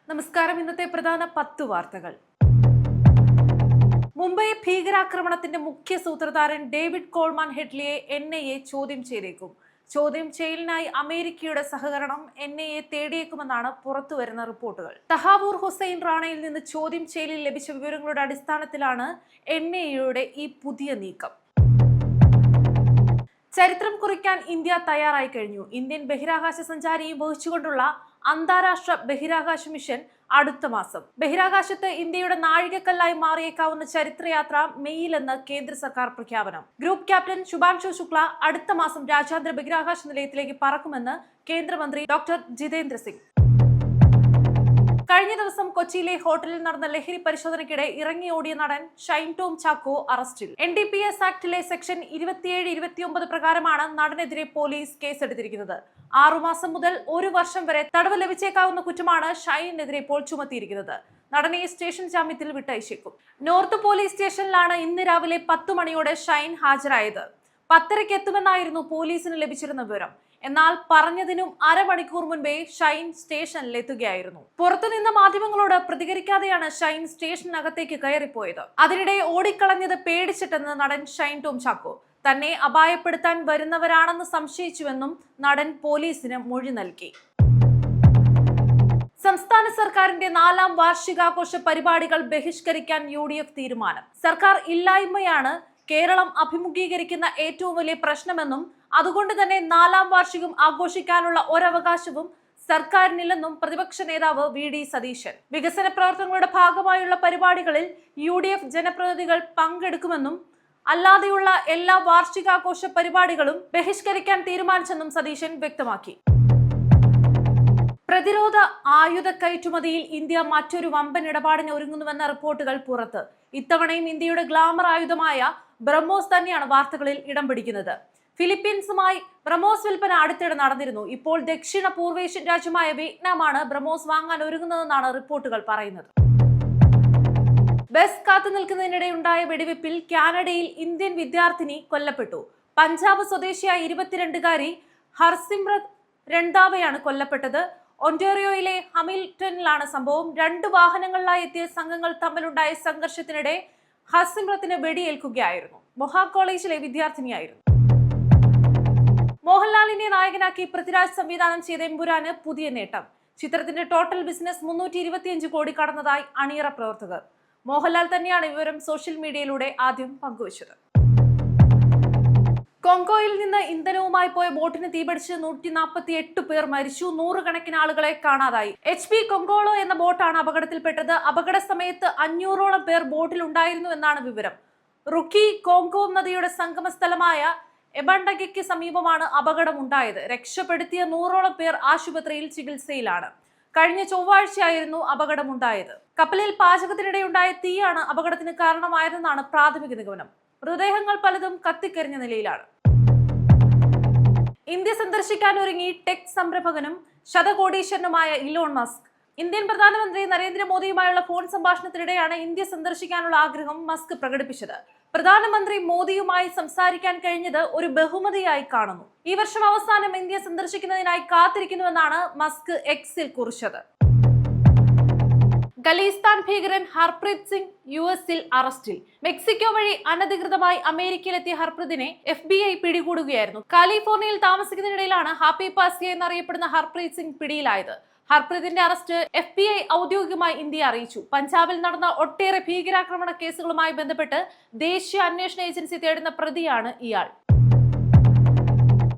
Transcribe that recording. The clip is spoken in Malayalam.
നമസ്കാരം. ഇന്നത്തെ പ്രധാന 10 വാർത്തകൾ. മുംബൈ ഭീകരാക്രമണത്തിന്റെ മുഖ്യ സൂത്രധാരൻ ഡേവിഡ് കോൾമാൻ ഹെഡ്ലിയെ NIA ചോദ്യം ചെയ്തേക്കും. ചോദ്യം ചെയ്യലിനായി അമേരിക്കയുടെ സഹകരണം NIA തേടിയേക്കുമെന്നാണ് പുറത്തുവരുന്ന റിപ്പോർട്ടുകൾ. തഹാവൂർ ഹുസൈൻ റാണയിൽ നിന്ന് ചോദ്യം ചെയ്യലിൽ ലഭിച്ച വിവരങ്ങളുടെ അടിസ്ഥാനത്തിലാണ് NIAയുടെ ഈ പുതിയ നീക്കം. ചരിത്രം കുറിക്കാൻ ഇന്ത്യ തയ്യാറായി കഴിഞ്ഞു. ഇന്ത്യൻ ബഹിരാകാശ സഞ്ചാരിയും വഹിച്ചുകൊണ്ടുള്ള അന്താരാഷ്ട്ര ബഹിരാകാശ മിഷൻ അടുത്ത മാസം. ബഹിരാകാശത്ത് ഇന്ത്യയുടെ നാഴികക്കല്ലായി മാറിയേക്കാവുന്ന ചരിത്രയാത്ര മെയ്യിലെന്ന് കേന്ദ്ര സർക്കാർ പ്രഖ്യാപനം. ഗ്രൂപ്പ് ക്യാപ്റ്റൻ ശുഭാൻഷു ശുക്ല അടുത്ത മാസം രാജ്യാന്തര ബഹിരാകാശ നിലയത്തിലേക്ക് പറക്കുമെന്ന് കേന്ദ്രമന്ത്രി ഡോക്ടർ ജിതേന്ദ്ര സിംഗ്. കഴിഞ്ഞ ദിവസം കൊച്ചിയിലെ ഹോട്ടലിൽ നടന്ന ലഹരി പരിശോധനയ്ക്കിടെ ഇറങ്ങിയോടിയ നടൻ ഷൈൻ ടോം ചാക്കോ അറസ്റ്റിൽ. NDPS ആക്ടിലെ സെക്ഷൻ 27-29 പ്രകാരമാണ് നടനെതിരെ പോലീസ് കേസെടുത്തിരിക്കുന്നത്. 6 മാസം മുതൽ 1 വർഷം വരെ തടവ് ലഭിച്ചേക്കാവുന്ന കുറ്റമാണ് ഷൈനെതിരെ ഇപ്പോൾ ചുമത്തിയിരിക്കുന്നത്. നടനെ സ്റ്റേഷൻ ജാമ്യത്തിൽ വിട്ടയച്ചേക്കും. നോർത്ത് പോലീസ് സ്റ്റേഷനിലാണ് ഇന്ന് രാവിലെ 10 മണിയോടെ ഷൈൻ ഹാജരായത്. 10:30 എത്തുമെന്നായിരുന്നു പോലീസിന് ലഭിച്ചിരുന്ന വിവരം. എന്നാൽ പറഞ്ഞതിനും അരമണിക്കൂർ മുൻപേ ഷൈൻ സ്റ്റേഷനിലെത്തുകയായിരുന്നു. പുറത്തുനിന്ന മാധ്യമങ്ങളോട് പ്രതികരിക്കാതെയാണ് ഷൈൻ സ്റ്റേഷനകത്തേക്ക് കയറിപ്പോയത്. അതിനിടെ ഓടിക്കളഞ്ഞത് പേടിച്ചിട്ടെന്ന് നടൻ ഷൈൻ ടോം ചാക്കോ. തന്നെ അപായപ്പെടുത്താൻ വരുന്നവരാണെന്ന് സംശയിച്ചുവെന്നും നടൻ പോലീസിന് മൊഴി നൽകി. സംസ്ഥാന സർക്കാരിന്റെ 4ാം വാർഷികാഘോഷ പരിപാടികൾ ബഹിഷ്കരിക്കാൻ UDF തീരുമാനം. സർക്കാർ ഇല്ലായ്മയാണ് കേരളം അഭിമുഖീകരിക്കുന്ന ഏറ്റവും വലിയ പ്രശ്നമെന്നും അതുകൊണ്ട് തന്നെ 4ാം വാർഷികം ആഘോഷിക്കാനുള്ള ഒരവകാശവും സർക്കാരിനില്ലെന്നും പ്രതിപക്ഷ നേതാവ് VD സതീശൻ. വികസന പ്രവർത്തനങ്ങളുടെ ഭാഗമായുള്ള പരിപാടികളിൽ UDF ജനപ്രതിനിധികൾ പങ്കെടുക്കുമെന്നും അല്ലാതെയുള്ള എല്ലാ വാർഷികാഘോഷ പരിപാടികളും ബഹിഷ്കരിക്കാൻ തീരുമാനിച്ചെന്നും സതീശൻ വ്യക്തമാക്കി. പ്രതിരോധ ആയുധ കയറ്റുമതിയിൽ ഇന്ത്യ മറ്റൊരു വമ്പൻ ഇടപാടിന് ഒരുങ്ങുന്നുവെന്ന റിപ്പോർട്ടുകൾ പുറത്ത്. ഇത്തവണയും ഇന്ത്യയുടെ ഗ്ലാമർ ആയുധമായ ബ്രഹ്മോസ് തന്നെയാണ് വാർത്തകളിൽ ഇടം പിടിക്കുന്നത്. ഫിലിപ്പീൻസുമായി ബ്രഹ്മോസ് വിൽപ്പന അടുത്തിടെ നടന്നിരുന്നു. ഇപ്പോൾ ദക്ഷിണ പൂർവേഷ്യൻ രാജ്യമായ വിയറ്റ്നാമാണ് ബ്രഹ്മോസ് വാങ്ങാൻ ഒരുങ്ങുന്നതെന്നാണ് റിപ്പോർട്ടുകൾ പറയുന്നത്. ബസ് കാത്തു നിൽക്കുന്നതിനിടെ ഉണ്ടായ വെടിവെപ്പിൽ കാനഡയിൽ ഇന്ത്യൻ വിദ്യാർത്ഥിനി കൊല്ലപ്പെട്ടു. പഞ്ചാബ് സ്വദേശിയായ 22-കാരി ഹർസിമ്രത് രണ്ടാവയാണ് കൊല്ലപ്പെട്ടത്. ഒന്റാറിയോയിലെ ഹമിൽട്ടണിലാണ് സംഭവം. 2 വാഹനങ്ങളിലായി എത്തിയ സംഘങ്ങൾ തമ്മിലുണ്ടായ സംഘർഷത്തിനിടെ ഹർസിമ്രത്തിന് വെടിയേൽക്കുകയായിരുന്നു. മൊഹാ കോളേജിലെ വിദ്യാർത്ഥിനിയായിരുന്നു. മോഹൻലാലിനെ നായകനാക്കി പൃഥ്വിരാജ് സംവിധാനം ചെയ്ത എമ്പുരാന് പുതിയ നേട്ടം. ചിത്രത്തിന്റെ ടോട്ടൽ ബിസിനസ് 325 കോടി കടന്നതായി അണിയറ പ്രവർത്തകർ. മോഹൻലാൽ തന്നെയാണ് വിവരം സോഷ്യൽ മീഡിയയിലൂടെ ആദ്യം പങ്കുവച്ചത്. കോങ്കോയിൽ നിന്ന് ഇന്ധനവുമായി പോയ ബോട്ടിന് തീപിടിച്ച് 148 പേർ മരിച്ചു. 100 കണക്കിന് ആളുകളെ കാണാതായി. HP കൊങ്കോളോ എന്ന ബോട്ടാണ് അപകടത്തിൽപ്പെട്ടത്. അപകട സമയത്ത് 500ഓളം പേർ ബോട്ടിൽ ഉണ്ടായിരുന്നു എന്നാണ് വിവരം. റുക്കി കോങ്കോ നദിയുടെ സംഗമ സ്ഥലമായ എബണ്ടഗയ്ക്ക് സമീപമാണ് അപകടമുണ്ടായത്. രക്ഷപ്പെടുത്തിയ 100ഓളം പേർ ആശുപത്രിയിൽ ചികിത്സയിലാണ്. കഴിഞ്ഞ ചൊവ്വാഴ്ചയായിരുന്നു അപകടമുണ്ടായത്. കപ്പലിൽ പാചകത്തിനിടെയുണ്ടായ തീയാണ് അപകടത്തിന് കാരണമായതെന്നാണ് പ്രാഥമിക നിഗമനം. മൃതദേഹങ്ങൾ പലതും കത്തിക്കരിഞ്ഞ നിലയിലാണ്. ഇന്ത്യ സന്ദർശിക്കാൻ ഒരുങ്ങി ടെക് സംരംഭകനും ശതകോടീശ്വരനുമായ ഇലോൺ മസ്ക്. ഇന്ത്യൻ പ്രധാനമന്ത്രി നരേന്ദ്രമോദിയുമായുള്ള ഫോൺ സംഭാഷണത്തിനിടെയാണ് ഇന്ത്യ സന്ദർശിക്കാനുള്ള ആഗ്രഹം മസ്ക് പ്രകടിപ്പിച്ചത്. പ്രധാനമന്ത്രി മോദിയുമായി സംസാരിക്കാൻ കഴിഞ്ഞത് ഒരു ബഹുമതിയായി കാണുന്നു. ഈ വർഷം അവസാനം ഇന്ത്യ സന്ദർശിക്കുന്നതിനായി കാത്തിരിക്കുന്നുവെന്നാണ് മസ്ക് Xൽ കുറിച്ചത്. ഖലിസ്ഥാൻ ഭീകരൻ ഹർപ്രീത് സിംഗ് US-ൽ അറസ്റ്റിൽ. മെക്സിക്കോ വഴി അനധികൃതമായി അമേരിക്കയിലെത്തിയ ഹർപ്രീതിനെ FBI പിടികൂടുകയായിരുന്നു. കാലിഫോർണിയയിൽ താമസിക്കുന്നതിനിടയിലാണ് ഹാപ്പി പാസിയ എന്നറിയപ്പെടുന്ന ഹർപ്രീത് സിംഗ് പിടിയിലായത്. ഹർപ്രീതിന്റെ അറസ്റ്റ് FBI ഔദ്യോഗികമായി ഇന്ത്യയെ അറിയിച്ചു. പഞ്ചാബിൽ നടന്ന ഒട്ടേറെ ഭീകരാക്രമണ കേസുകളുമായി ബന്ധപ്പെട്ട് ദേശീയ അന്വേഷണ ഏജൻസി തേടുന്ന പ്രതിയാണ് ഇയാൾ.